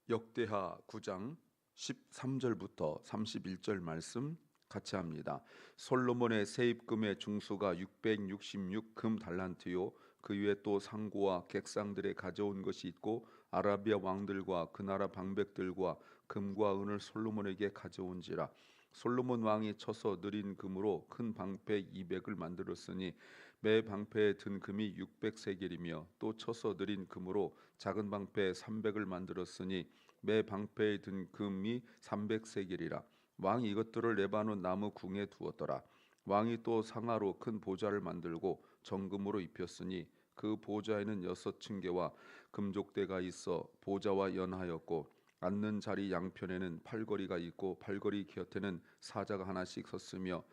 역대하 9장 13절부터 31절 말씀 같이 합니다. 솔로몬의 세입금의 중수가 666 금 달란트요, 그 위에 또 상고와 객상들의 가져온 것이 있고 아라비아 왕들과 그 나라 방백들과 금과 은을 솔로몬에게 가져온지라. 솔로몬 왕이 쳐서 느린 금으로 큰 방패 200을 만들었으니 매 방패에 든 금이 600세겔이며 또 쳐서 느린 금으로 작은 방패 300을 만들었으니 매 방패에 든 금이 300세겔이라. 왕이 이것들을 레바논 나무 궁에 두었더라. 왕이 또 상아로 큰 보좌를 만들고 정금으로 입혔으니 그 보좌에는 6층계와 금족대가 있어 보좌와 연하였고 앉는 자리 양편에는 팔걸이가 있고 팔걸이 곁에는 사자가 하나씩 섰으며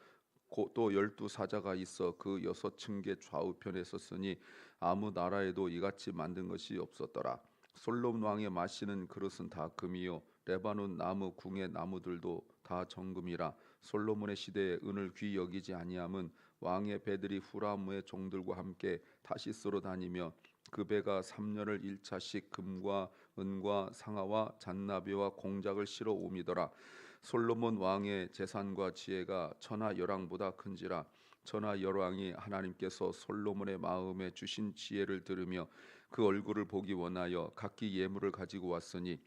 또 12사자가 있어 그 6층계 좌우편에 섰으니 아무 나라에도 이같이 만든 것이 없었더라. 솔로몬 왕의 마시는 그릇은 다 금이요 레바논 나무 궁의 나무들도 다 정금이라. 솔로몬의 시대에 은을 귀히 여기지 아니함은 왕의 배들이 후라무의 종들과 함께 타시스로 다니며 그 배가 3년을 1차씩 금과 은과 상아와 잔나비와 공작을 실어 옮이더라. 솔로몬 왕의 재산과 지혜가 천하 열왕보다 큰지라. 천하 열왕이 하나님께서 솔로몬의 마음에 주신 지혜를 들으며 그 얼굴을 보기 원하여 각기 예물을 가지고 왔으니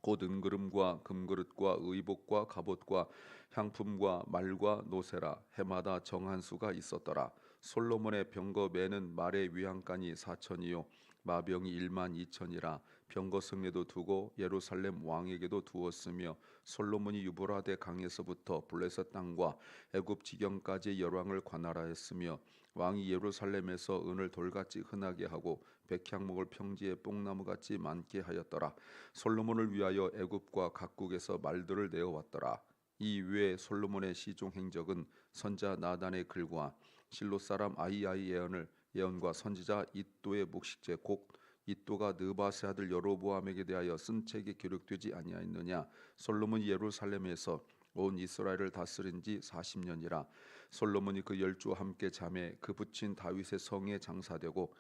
곧 은그름과 금그릇과 의복과 갑옷과 향품과 말과 노새라. 해마다 정한 수가 있었더라. 솔로몬의 병거 매는 말의 위안간이 4천이요 마병이 1만 2천이라. 병거 성에도 두고 예루살렘 왕에게도 두었으며 솔로몬이 유브라데 강에서부터 블레셋 땅과 애굽 지경까지 열왕을 관할하였으며 왕이 예루살렘에서 은을 돌같이 흔하게 하고 백향목을 평지에 뽕나무같이 많게 하였더라. 솔로몬을 위하여 애굽과 각국에서 말들을 내어왔더라. 이 외에 솔로몬의 시종 행적은 선자 나단의 글과 실로 사람 아히야의 예언과 선지자 이도의 묵식제 곧 이도가 느바세 아들 여로보암에게 대하여 쓴 책에 기록되지 아니하였느냐. 솔로몬이 예루살렘에서 온 이스라엘을 다스린 지 40년이라. 솔로몬이 그 열주와 함께 잠에 그 부친 다윗의 성에 장사되고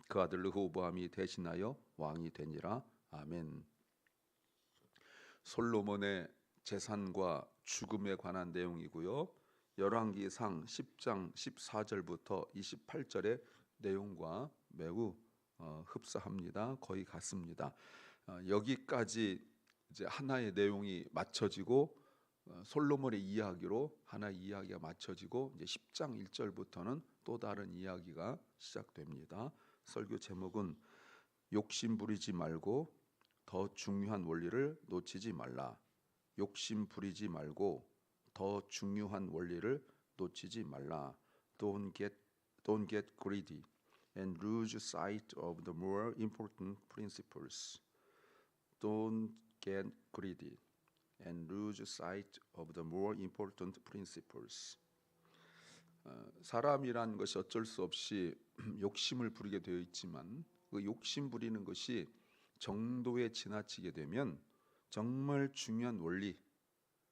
그 아들 르호보암이 대신하여 왕이 되니라. 아멘. 솔로몬의 재산과 죽음에 관한 내용이고요. 열왕기상 10장 14절부터 28절의 내용과 매우 흡사합니다. 거의 같습니다. 여기까지 이제 하나의 내용이 맞춰지고 솔로몬의 이야기로 하나의 이야기가 맞춰지고 이제 10장 1절부터는 또 다른 이야기가 시작됩니다. 설교 제목은 욕심 부리지 말고 더 중요한 원리를 놓치지 말라. 욕심 부리지 말고 더 중요한 원리를 놓치지 말라. Don't get greedy and lose sight of the more important principles. Don't get greedy and lose sight of the more important principles. 사람이란 것이 어쩔 수 없이 욕심을 부리게 되어 있지만 그 욕심 부리는 것이 정도에 지나치게 되면 정말 중요한 원리,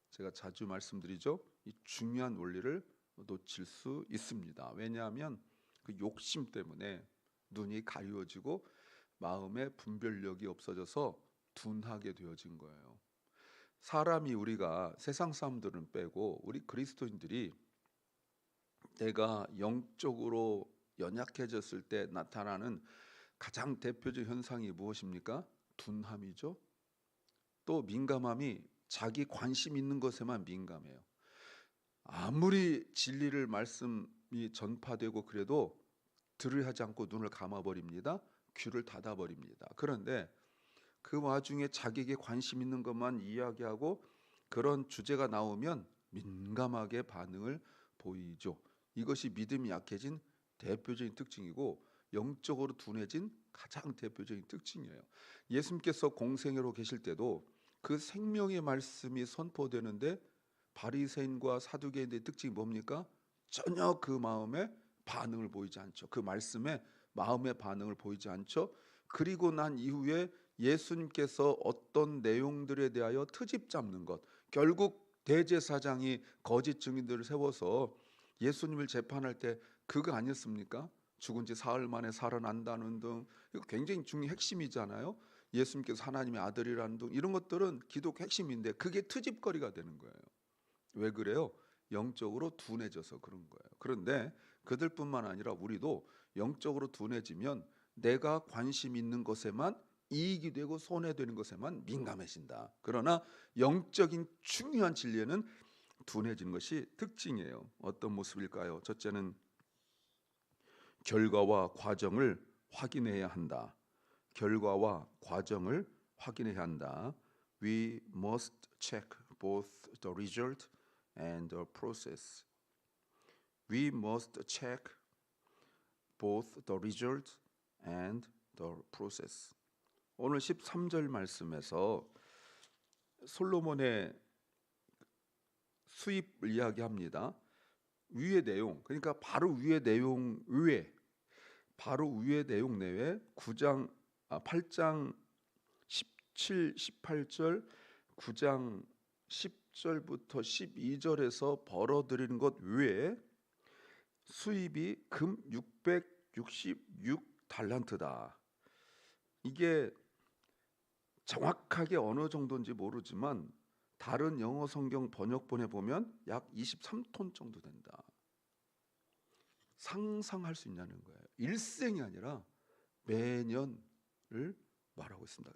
제가 자주 말씀드리죠. 이 중요한 원리를 놓칠 수 있습니다. 왜냐하면 그 욕심 때문에 눈이 가리워지고 마음의 분별력이 없어져서 둔하게 되어진 거예요. 사람이 우리가 세상 사람들은 빼고 우리 그리스도인들이 내가 영적으로 연약해졌을 때 나타나는 가장 대표적 현상이 무엇입니까? 둔함이죠. 또 민감함이 자기 관심 있는 것에만 민감해요. 아무리 진리를 말씀이 전파되고 그래도 들으려 하지 않고 눈을 감아버립니다. 귀를 닫아버립니다. 그런데 그 와중에 자기에게 관심 있는 것만 이야기하고 그런 주제가 나오면 민감하게 반응을 보이죠. 이것이 믿음이 약해진 대표적인 특징이고 영적으로 둔해진 가장 대표적인 특징이에요. 예수님께서 공생애로 계실 때도 그 생명의 말씀이 선포되는데 바리새인과 사두개인의 특징이 뭡니까? 전혀 그 마음에 반응을 보이지 않죠. 그 말씀에 마음의 반응을 보이지 않죠. 그리고 난 이후에 예수님께서 어떤 내용들에 대하여 트집 잡는 것, 결국 대제사장이 거짓 증인들을 세워서 예수님을 재판할 때 그거 아니었습니까? 죽은 지 사흘 만에 살아난다는 등 이거 굉장히 핵심이잖아요. 예수님께서 하나님의 아들이라는 등 이런 것들은 기독교 핵심인데 그게 트집거리가 되는 거예요. 왜 그래요? 영적으로 둔해져서 그런 거예요. 그런데 그들뿐만 아니라 우리도 영적으로 둔해지면 내가 관심 있는 것에만 이익이 되고 손해되는 것에만 민감해진다. 그러나 영적인 중요한 진리에는 둔해지는 것이 특징이에요. 어떤 모습일까요? 첫째는 결과와 과정을 확인해야 한다. 결과와 과정을 확인해야 한다. We must check both the result and the process. We must check both the result and the process. 오늘 13절 말씀에서 솔로몬의 수입을 이야기합니다. 위의 내용, 그러니까 바로 위의 내용 외에, 바로 위의 내용 내외 8장 17, 18절, 9장 10절부터 12절에서 벌어들이는 것 외에 수입이 금 666달란트다. 이게 정확하게 어느 정도인지 모르지만 다른 영어 성경 번역본에 보면 약 23톤 정도 된다. 상상할 수 있냐는 거예요. 일생이 아니라 매년을 말하고 있습니다.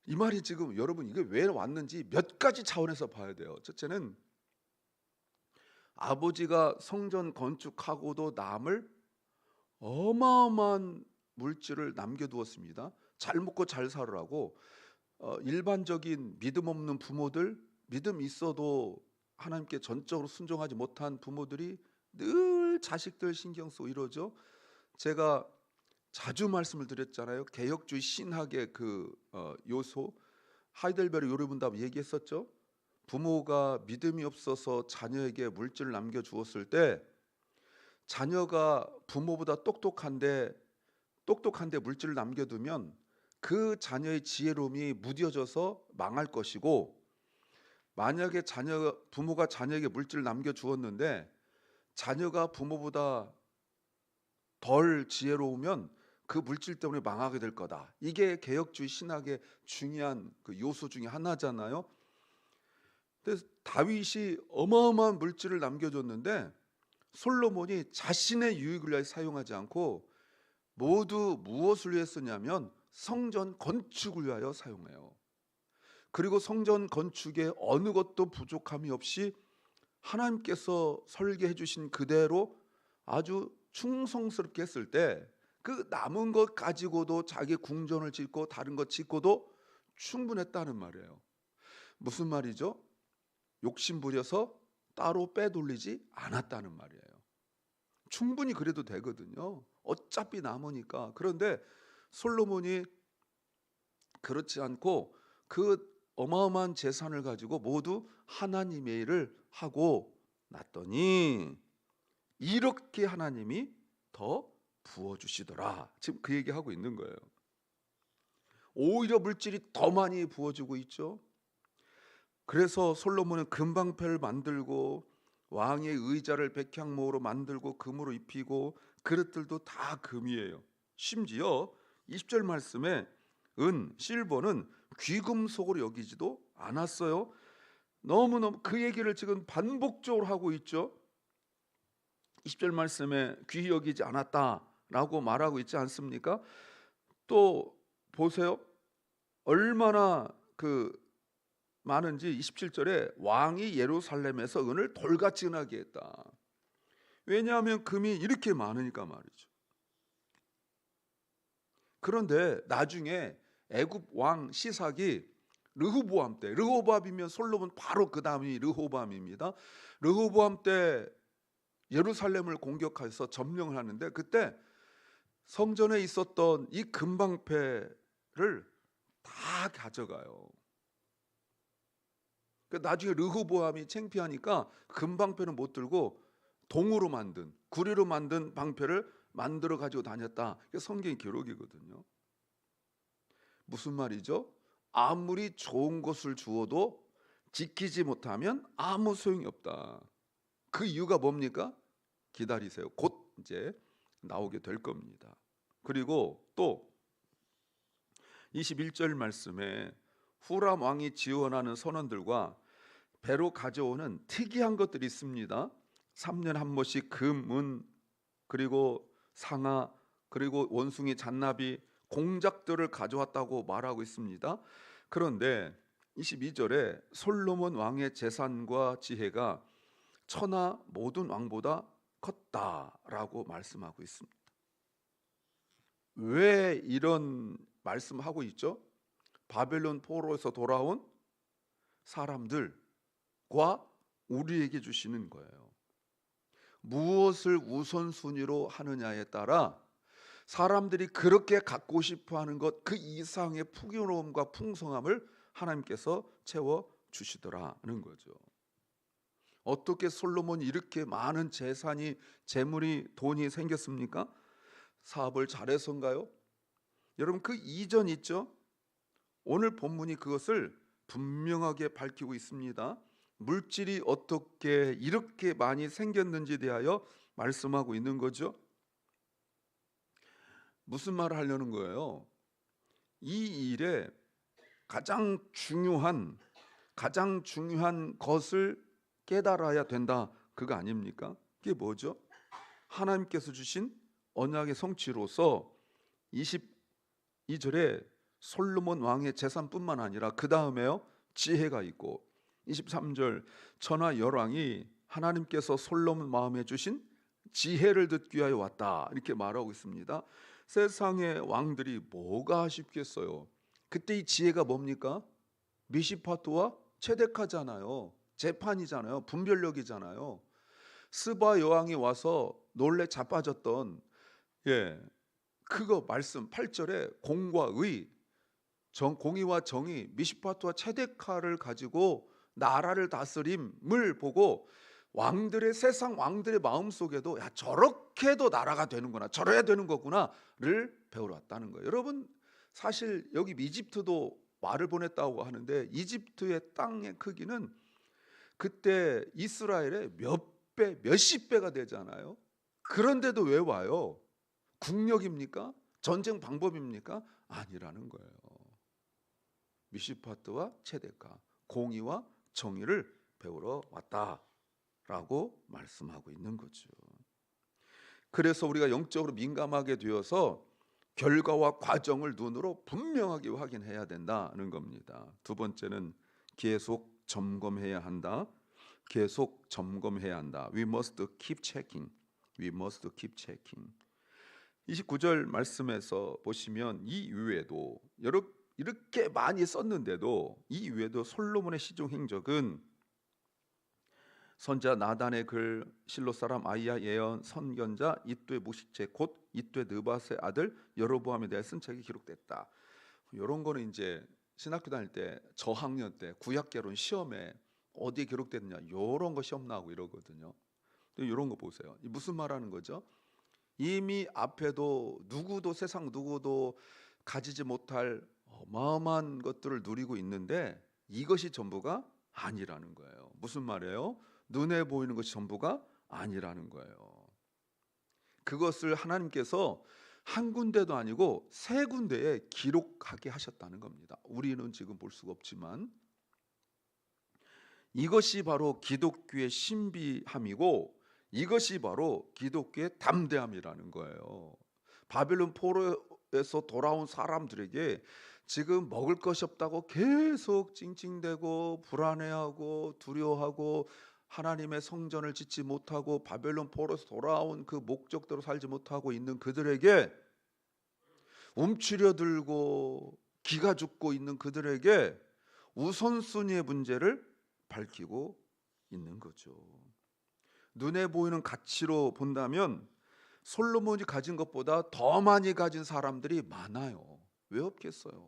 이 말이 지금 여러분 이게 왜 왔는지 몇 가지 차원에서 봐야 돼요. 첫째는 아버지가 성전 건축하고도 남을 어마어마한 물질을 남겨두었습니다. 잘 먹고 잘 살으라고. 일반적인 믿음 없는 부모들, 믿음 있어도 하나님께 전적으로 순종하지 못한 부모들이 늘 자식들 신경 쓰고 이러죠. 제가 자주 말씀을 드렸잖아요. 개혁주의 신학의 그 요소, 하이델베르 요르분답 얘기했었죠. 부모가 믿음이 없어서 자녀에게 물질을 남겨주었을 때 자녀가 부모보다 똑똑한데 물질을 남겨두면 그 자녀의 지혜로움이 무뎌져서 망할 것이고, 만약에 부모가 자녀에게 물질을 남겨주었는데 자녀가 부모보다 덜 지혜로우면 그 물질 때문에 망하게 될 거다. 이게 개혁주의 신학의 중요한 그 요소 중에 하나잖아요. 근데 다윗이 어마어마한 물질을 남겨줬는데 솔로몬이 자신의 유익을 위해 사용하지 않고 모두 무엇을 위해 쓰냐면 성전 건축을 위하여 사용해요. 그리고 성전 건축에 어느 것도 부족함이 없이 하나님께서 설계해 주신 그대로 아주 충성스럽게 했을 때 그 남은 것 가지고도 자기 궁전을 짓고 다른 것 짓고도 충분했다는 말이에요. 무슨 말이죠? 욕심 부려서 따로 빼돌리지 않았다는 말이에요. 충분히 그래도 되거든요. 어차피 남으니까. 그런데 솔로몬이 그렇지 않고 그 어마어마한 재산을 가지고 모두 하나님의 일을 하고 났더니 이렇게 하나님이 더 부어주시더라. 지금 그 얘기하고 있는 거예요. 오히려 물질이 더 많이 부어주고 있죠. 그래서 솔로몬은 금방패를 만들고 왕의 의자를 백향모로 만들고 금으로 입히고 그릇들도 다 금이에요. 심지어 20절 말씀에 은, 실버는 귀금속으로 여기지도 않았어요. 너무너무 그 얘기를 지금 반복적으로 하고 있죠. 20절 말씀에 귀히 여기지 않았다라고 말하고 있지 않습니까? 또 보세요. 얼마나 많은지 27절에 왕이 예루살렘에서 은을 돌같이 은하게 했다. 왜냐하면 금이 이렇게 많으니까 말이죠. 그런데 나중에 애굽 왕 시삭이 르호보암 때, 르호보암이면 솔로몬 바로 그 다음이 르호보암입니다. 르호보암 때 예루살렘을 공격해서 점령을 하는데 그때 성전에 있었던 이 금방패를 다 가져가요. 나중에 르호보암이 창피하니까 금방패는 못 들고 동으로 만든, 구리로 만든 방패를 만들어 가지고 다녔다. 이게 성경 기록이거든요. 무슨 말이죠? 아무리 좋은 것을 주어도 지키지 못하면 아무 소용이 없다. 그 이유가 뭡니까? 기다리세요. 곧 이제 나오게 될 겁니다. 그리고 또 21절 말씀에 후람 왕이 지원하는 선원들과 배로 가져오는 특이한 것들이 있습니다. 3년 한 번씩 금, 은, 그리고 상아, 그리고 원숭이, 잔나비, 공작들을 가져왔다고 말하고 있습니다. 그런데 22절에 솔로몬 왕의 재산과 지혜가 천하 모든 왕보다 컸다라고 말씀하고 있습니다. 왜 이런 말씀하고 있죠? 바벨론 포로에서 돌아온 사람들과 우리에게 주시는 거예요. 무엇을 우선순위로 하느냐에 따라 사람들이 그렇게 갖고 싶어하는 것 그 이상의 풍요로움과 풍성함을 하나님께서 채워 주시더라는 거죠. 어떻게 솔로몬이 이렇게 많은 재산이, 재물이, 돈이 생겼습니까? 사업을 잘해서인가요? 여러분, 그 이전 있죠? 오늘 본문이 그것을 분명하게 밝히고 있습니다. 물질이 어떻게 이렇게 많이 생겼는지에 대하여 말씀하고 있는 거죠. 무슨 말을 하려는 거예요? 이 일에 가장 중요한 것을 깨달아야 된다, 그거 아닙니까? 그게 뭐죠? 하나님께서 주신 언약의 성취로서 22절에 솔로몬 왕의 재산뿐만 아니라 그 다음에요, 지혜가 있고, 23절 천하 열왕이 하나님께서 솔로몬 마음에 주신 지혜를 듣기 위하여 왔다, 이렇게 말하고 있습니다. 세상의 왕들이 뭐가 아쉽겠어요? 그때 이 지혜가 뭡니까? 미시파트와 체데카잖아요. 재판이잖아요. 분별력이잖아요. 스바 여왕이 와서 놀래 자빠졌던, 그거 말씀 8절에 공과 의, 공의와 정의, 미시파트와 체데카를 가지고 나라를 다스림을 보고 왕들의, 세상 왕들의 마음속에도 야, 저렇게도 나라가 되는구나, 저래야 되는 거구나를 배우러 왔다는 거예요. 여러분, 사실 여기 이집트도 말을 보냈다고 하는데 이집트의 땅의 크기는 그때 이스라엘의 몇십 배가 되잖아요. 그런데도 왜 와요? 국력입니까? 전쟁 방법입니까? 아니라는 거예요. 미시파트와 체데카, 공의와 정의를 배우러 왔다라고 말씀하고 있는 거죠. 그래서 우리가 영적으로 민감하게 되어서 결과와 과정을 눈으로 분명하게 확인해야 된다는 겁니다. 두 번째는 계속 점검해야 한다. 계속 점검해야 한다. We must keep checking. We must keep checking. 29절 말씀에서 보시면 이 이외에도 이렇게 많이 썼는데도 이 이외에도 솔로몬의 시종 행적은 선자 나단의 글, 실로 사람 아이야 예언, 선견자 이뚜의 무식책 곧 이뚜의 느밧의 아들 여로보암에 대해 쓴 책이 기록됐다. 이런 거는 이제 신학교 다닐 때 저학년 때 구약개론 시험에 어디에 기록됐느냐, 이런 거 시험 나오고 이러거든요. 이런 거 보세요. 무슨 말하는 거죠? 이미 앞에도 누구도, 세상 누구도 가지지 못할 어마어마한 것들을 누리고 있는데 이것이 전부가 아니라는 거예요. 무슨 말이에요? 눈에 보이는 것이 전부가 아니라는 거예요. 그것을 하나님께서 한 군데도 아니고 세 군데에 기록하게 하셨다는 겁니다. 우리는 지금 볼 수가 없지만 이것이 바로 기독교의 신비함이고 이것이 바로 기독교의 담대함이라는 거예요. 바벨론 포로에서 돌아온 사람들에게 지금 먹을 것이 없다고 계속 찡찡대고 불안해하고 두려워하고 하나님의 성전을 짓지 못하고 바벨론 포로에서 돌아온 그 목적대로 살지 못하고 있는 그들에게, 움츠려들고 기가 죽고 있는 그들에게 우선순위의 문제를 밝히고 있는 거죠. 눈에 보이는 가치로 본다면 솔로몬이 가진 것보다 더 많이 가진 사람들이 많아요. 왜 없겠어요?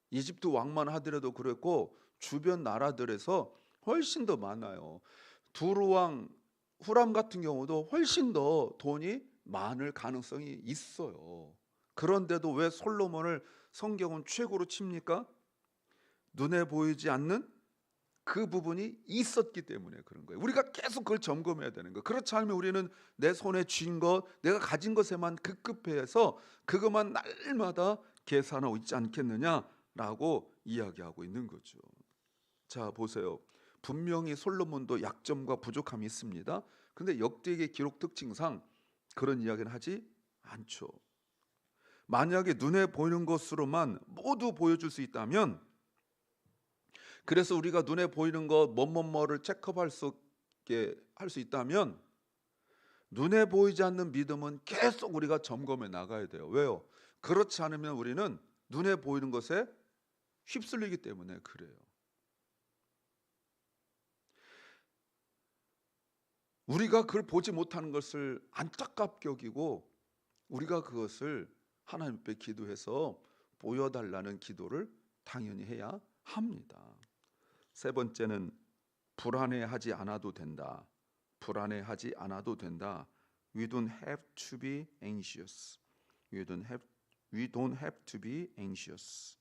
이집트 왕만 하더라도 그랬고 주변 나라들에서 훨씬 더 많아요. 두루 왕 후람 같은 경우도 훨씬 더 돈이 많을 가능성이 있어요. 그런데도 왜 솔로몬을 성경은 최고로 칩니까? 눈에 보이지 않는 그 부분이 있었기 때문에 그런 거예요. 우리가 계속 그걸 점검해야 되는 거예요. 그렇지 않으면 우리는 내 손에 쥔 것, 내가 가진 것에만 급급해서 그것만 날마다 계산하고 있지 않겠느냐라고 이야기하고 있는 거죠. 자, 보세요. 분명히 솔로몬도 약점과 부족함이 있습니다. 근데 역대의 기록 특징상 그런 이야기는 하지 않죠. 만약에 눈에 보이는 것으로만 모두 보여줄 수 있다면, 그래서 우리가 눈에 보이는 것 뭐뭐뭐를 체크할 수 있게 할 수 있다면, 눈에 보이지 않는 믿음은 계속 우리가 점검해 나가야 돼요. 왜요? 그렇지 않으면 우리는 눈에 보이는 것에 휩쓸리기 때문에 그래요. 우리가 그걸 보지 못하는 것을 안타깝게 여기고 우리가 그것을 하나님 앞에 기도해서 보여달라는 기도를 당연히 해야 합니다. 세 번째는 불안해하지 않아도 된다. 불안해하지 않아도 된다. We don't have to be anxious. We don't have to be anxious.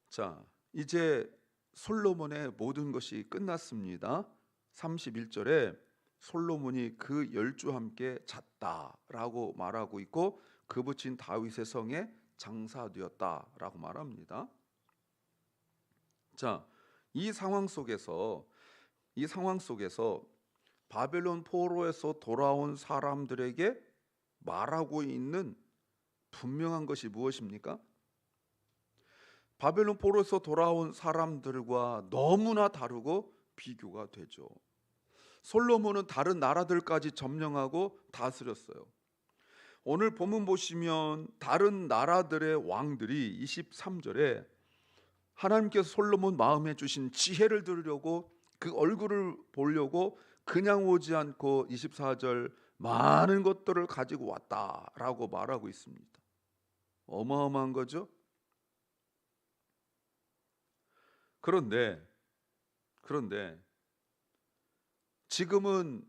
자, 이제 솔로몬의 모든 것이 끝났습니다. 31절에 솔로몬이 그 열주와 함께 잤다라고 말하고 있고 그 붙인 다윗의 성에 장사되었다라고 말합니다. 자, 이 상황 속에서 바벨론 포로에서 돌아온 사람들에게 말하고 있는 분명한 것이 무엇입니까? 바벨론 포로에서 돌아온 사람들과 너무나 다르고 비교가 되죠. 솔로몬은 다른 나라들까지 점령하고 다스렸어요. 오늘 본문 보시면 다른 나라들의 왕들이 23절에 하나님께서 솔로몬 마음에 주신 지혜를 들으려고 그 얼굴을 보려고 그냥 오지 않고 24절 많은 것들을 가지고 왔다라고 말하고 있습니다. 어마어마한 거죠. 그런데 지금은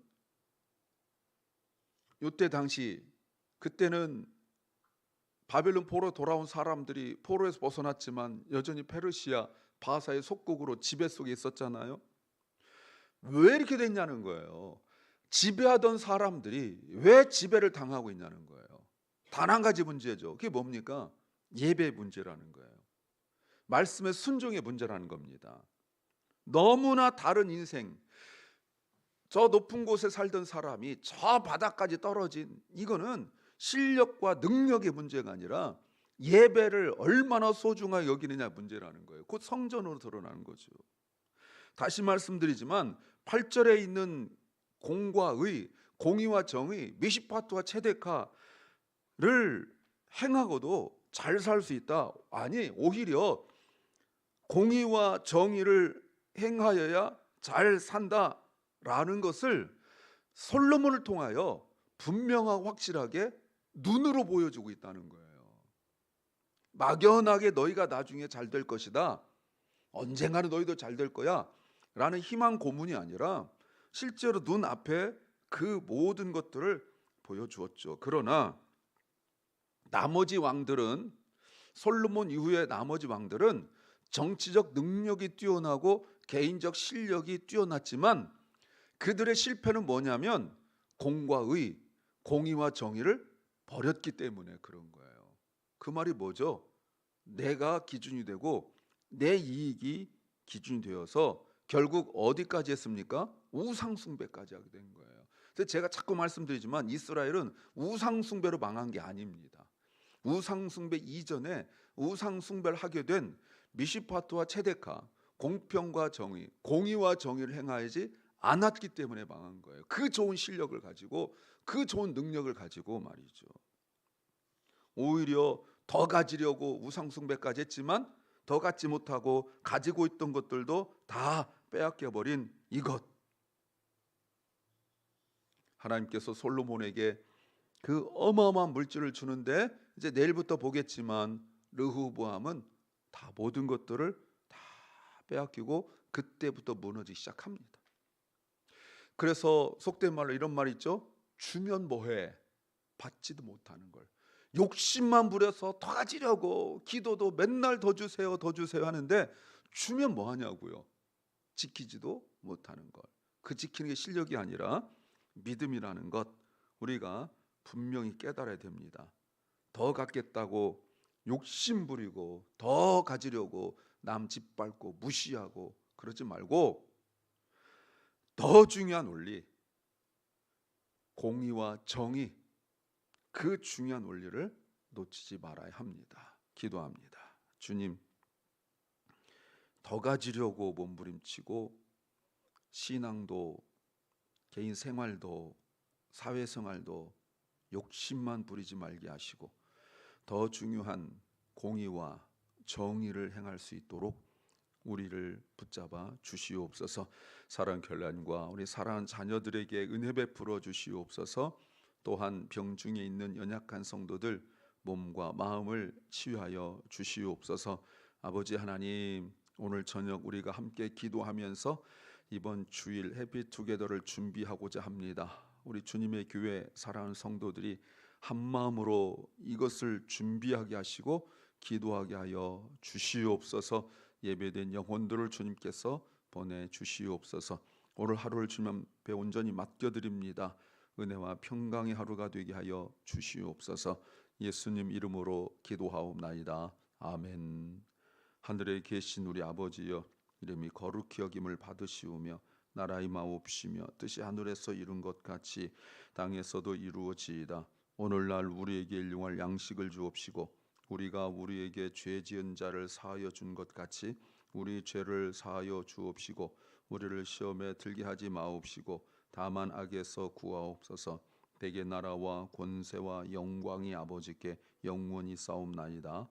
이때 당시 그때는 바벨론 포로 돌아온 사람들이 포로에서 벗어났지만 여전히 페르시아 바사의 속국으로 지배 속에 있었잖아요. 왜 이렇게 됐냐는 거예요. 지배하던 사람들이 왜 지배를 당하고 있냐는 거예요. 단 한 가지 문제죠. 그게 뭡니까? 예배 문제라는 거예요. 말씀의 순종의 문제라는 겁니다. 너무나 다른 인생, 저 높은 곳에 살던 사람이 저 바닥까지 떨어진, 이거는 실력과 능력의 문제가 아니라 예배를 얼마나 소중하게 여기느냐 문제라는 거예요. 곧 성전으로 드러나는 거죠. 다시 말씀드리지만 8절에 있는 공과 의, 공의와 정의, 미시파트와 체데카를 행하고도 잘 살 수 있다. 아니, 오히려 공의와 정의를 행하여야 잘 산다라는 것을 솔로몬을 통하여 분명하고 확실하게 눈으로 보여주고 있다는 거예요. 막연하게 너희가 나중에 잘 될 것이다, 언젠가는 너희도 잘 될 거야 라는 희망 고문이 아니라 실제로 눈앞에 그 모든 것들을 보여주었죠. 그러나 나머지 왕들은, 솔로몬 이후의 나머지 왕들은 정치적 능력이 뛰어나고 개인적 실력이 뛰어났지만 그들의 실패는 뭐냐면 공과 의, 공의와 정의를 버렸기 때문에 그런 거예요. 그 말이 뭐죠? 내가 기준이 되고 내 이익이 기준이 되어서 결국 어디까지 했습니까? 우상 숭배까지 하게 된 거예요. 그래서 제가 자꾸 말씀드리지만 이스라엘은 우상 숭배로 망한 게 아닙니다. 우상 숭배 이전에 우상 숭배를 하게 된 미시파트와 체데카, 공평과 정의, 공의와 정의를 행하지 않았기 때문에 망한 거예요. 그 좋은 실력을 가지고, 그 좋은 능력을 가지고 말이죠. 오히려 더 가지려고 우상 숭배까지 했지만 더 갖지 못하고 가지고 있던 것들도 다 빼앗겨 버린 이것. 하나님께서 솔로몬에게 그 어마어마한 물질을 주는데, 이제 내일부터 보겠지만 르호보암은 다 모든 것들을 다 빼앗기고 그때부터 무너지기 시작합니다. 그래서 속된 말로 이런 말이 있죠. 주면 뭐해? 받지도 못하는 걸. 욕심만 부려서 더 가지려고 기도도 맨날 더 주세요 하는데 주면 뭐하냐고요. 지키지도 못하는 걸. 그 지키는 게 실력이 아니라 믿음이라는 것, 우리가 분명히 깨달아야 됩니다. 더 갖겠다고 욕심 부리고 더 가지려고 남 짓밟고 무시하고 그러지 말고 더 중요한 원리, 공의와 정의, 그 중요한 원리를 놓치지 말아야 합니다. 기도합니다. 주님, 더 가지려고 몸부림치고 신앙도 개인 생활도 사회생활도 욕심만 부리지 말게 하시고 더 중요한 공의와 정의를 행할 수 있도록 우리를 붙잡아 주시옵소서. 사랑 결란과 우리 사랑하는 자녀들에게 은혜 베풀어 주시옵소서. 또한 병중에 있는 연약한 성도들 몸과 마음을 치유하여 주시옵소서. 아버지 하나님, 오늘 저녁 우리가 함께 기도하면서 이번 주일 해피투게더를 준비하고자 합니다. 우리 주님의 교회 사랑하는 성도들이 한 마음으로 이것을 준비하게 하시고 기도하게 하여 주시옵소서. 예배된 영혼들을 주님께서 보내주시옵소서. 오늘 하루를 주님 앞에 온전히 맡겨드립니다. 은혜와 평강의 하루가 되게 하여 주시옵소서. 예수님 이름으로 기도하옵나이다. 아멘. 하늘에 계신 우리 아버지여, 이름이 거룩히 여김을 받으시오며 나라의 마옵시며 뜻이 하늘에서 이룬 것 같이 땅에서도 이루어지이다. 오늘날 우리에게 일용할 양식을 주옵시고 우리가 우리에게 죄 지은 자를 사하여 준 것 같이 우리 죄를 사하여 주옵시고 우리를 시험에 들게 하지 마옵시고 다만 악에서 구하옵소서. 대개 나라와 권세와 영광이 아버지께 영원히 싸움나이다.